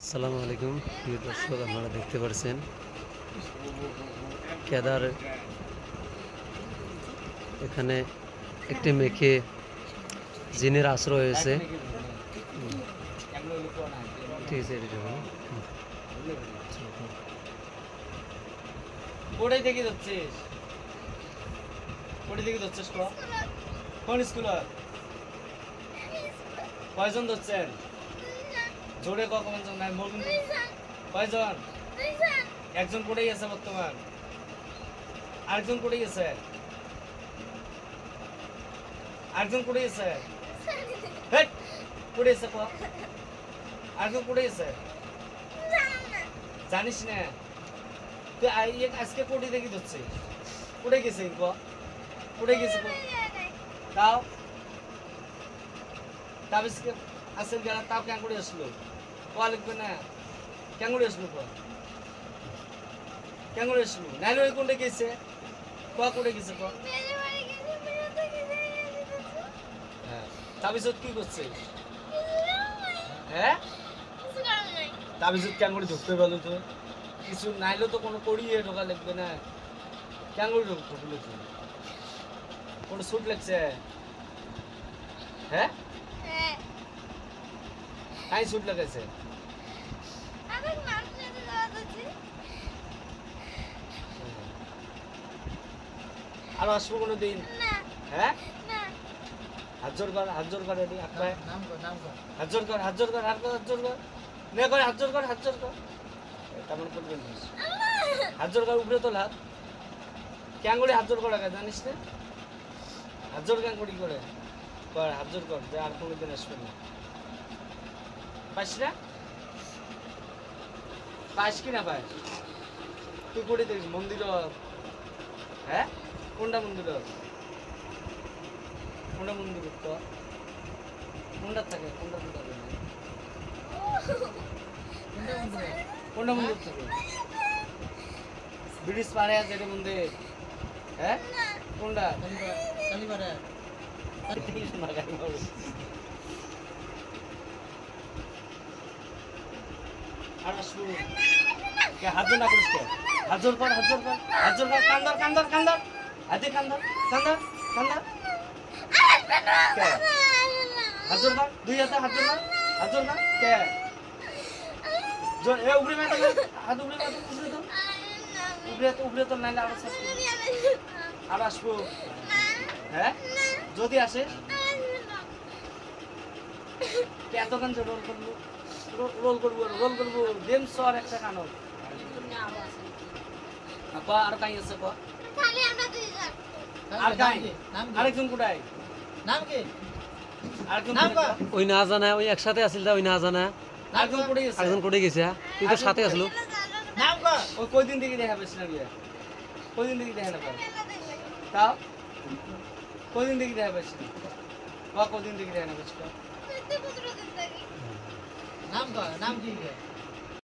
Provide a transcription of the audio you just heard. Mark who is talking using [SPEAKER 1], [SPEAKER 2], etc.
[SPEAKER 1] আসসালামু আলাইকুম প্রিয় দর্শক, আপনারা দেখতে পাচ্ছেন কেদার এখানে একটি মেয়েকে জিনের আশ্রয় হয়েছে। ঠিক আছে,
[SPEAKER 2] কোড়াই থেকে যাচ্ছিস? কোড়াই থেকে যাচ্ছিস? কোন স্কুল? কয়জন ধরছেন? জোরে কখন নাই বলুন। কয়জন? একজন কোড়াই আছে বর্তমান, আরেকজন কোড়াই আছে, আরেকজন কোড়াই আছে। কোড়াই আছে, আরেকজন কোড়াই আছে, জানিস না তুই? আজকে কোটি দেখি ধরছে, কোড়ে গেছে, কোড়ে গেছে, তাও তাবিজকে আসল গেল, তাও কেন করে আসলো? কোয়া লিখবে না, কেন করে আসলো? কেন করে আসলো? নাইলে ওই কোনটা গেছে, কোয়া কোড়ে গেছে। হ্যাঁ, তাবিজত কি করছে? হ্যাঁ, তাবিজত কেন করে ঢুকতে পারলো? তো কিছু নাইলে তো কোনো করিয়ে ঢোকা লিখবে না, কেন করে ঢুকলো? তুই কোনো স্যুট লাগছে? হ্যাঁ, কাই স্যুট লাগাইছে? আর আসবো কোনো দিন? হ্যাঁ, হাত জোর কর, হাত জোর কর, রেডি? হাত জোর কর, হাত জোর কর, হাত জোর কর, নে করে হাত জোর কর, হাত জোর কর। তেমন করবেন হাত জোর কর, উপরে তোল হাত। কেন করে হাত জোর করা জানিস না? হাত জোর কেন করি করে কর, হাত জোর কর, যে আর কোনোদিন আসবেন না। পাইস না? পাইস কি না পাইস? তুই করে দেখিস মন্দির? হ্যাঁ, কোনটা মন্দির? কোনটা মন্দির? তো কোনটা থাকে? কোনটা থাকে? কোনটা মন্দির থাকে? ব্রিটিশ পাড়ে আছে এটা মন্দির। হ্যাঁ, কোনটা? আর আসবো হাত জোর না করিস কে? হাত জোর কর, হাত জোর কর, হাত জোর কর, কান্দর কান্দর কান্দর, হাতে কান্দর কান্দর কান্দর। হাত জোর কর, দুই হাতে হাত জোর কর, হাত জোর কর। কে জোর? এ উপরে মেয়ে, হাত উপরে মেয়ে, উপরে তো, উপরে তো, উপরে তো, নাইলে আবার শেষ করবো। আর আসবো? হ্যাঁ, যদি আসে এতক্ষণ যে রোল করবো, রোল করবো, রোল করবো, গেম সর একটা কানো। আর কাই আছে? আর কাই? আরেকজন কোথায়? নাম কি? আরেকজন
[SPEAKER 1] ওই না জানা, ওই একসাথে আসিল, ওই না জানা
[SPEAKER 2] আরেকজন কোথায় গেছে?
[SPEAKER 1] একজন করে গেছে। তুই তো সাথে আসলো।
[SPEAKER 2] নাম কো? ওই কয়দিন থেকে দেখা পেছ না? বিয়ে কয়দিন থেকে দেখা না পাও? তাও কয়দিন থেকে দেখা পেছ না? কয়দিন থেকে দেখা না পেছ? নাম কো? নাম কি?